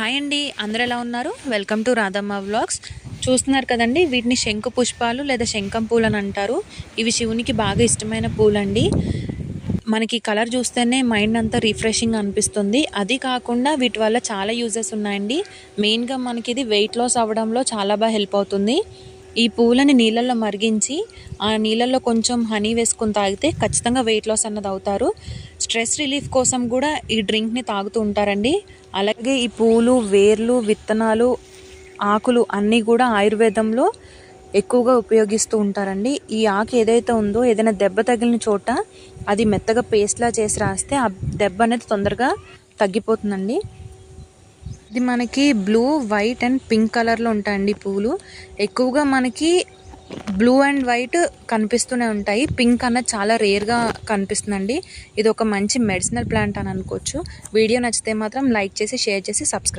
Hi అండి, అందరూ ఎలా ఉన్నారు? Welcome to Radhamma vlogs. చూస్తున్నారు కదండి, వీటిని శంకు పుష్పాలు లేదా శంఖం పూలు అని అంటారు. ఇవి శివునికి బాగా ఇష్టమైన పూలండి. మనకి కలర్ చూస్తేనే మైండ్ అంతా రిఫ్రెషింగ్ అనిపిస్తుంది. అది కాకుండా వీటి వల్ల చాలా యూజెస్ ఉన్నాయండి. మెయిన్గా మనకి ఇది వెయిట్ లాస్ అవ్వడంలో చాలా బాగా హెల్ప్ అవుతుంది. ఈ పూలని నీళ్ళల్లో మరిగించి ఆ నీళ్ళల్లో కొంచెం హనీ వేసుకొని తాగితే ఖచ్చితంగా వెయిట్ లాస్ అన్నది అవుతారు. స్ట్రెస్ రిలీఫ్ కోసం కూడా ఈ డ్రింక్ని తాగుతూ ఉంటారండి. అలాగే ఈ పూలు, వేర్లు, విత్తనాలు, ఆకులు అన్నీ కూడా ఆయుర్వేదంలో ఎక్కువగా ఉపయోగిస్తూ ఉంటారండి. ఈ ఆకు ఏదైతే ఉందో ఏదైనా దెబ్బ తగిలిన చోట అది మెత్తగా పేస్ట్లా చేసి రాస్తే ఆ దెబ్బ అనేది తొందరగా తగ్గిపోతుందండి. ఇది మనకి బ్లూ, వైట్ అండ్ పింక్ కలర్లో ఉంటాయండి పూలు. ఎక్కువగా మనకి బ్లూ అండ్ వైట్ కనిపిస్తూనే ఉంటాయి. పింక్ అన్నది చాలా రేర్గా కనిపిస్తుందండి. ఇది ఒక మంచి మెడిసినల్ ప్లాంట్ అని అనుకోవచ్చు. వీడియో నచ్చితే మాత్రం లైక్ చేసి, షేర్ చేసి, సబ్స్క్రైబ్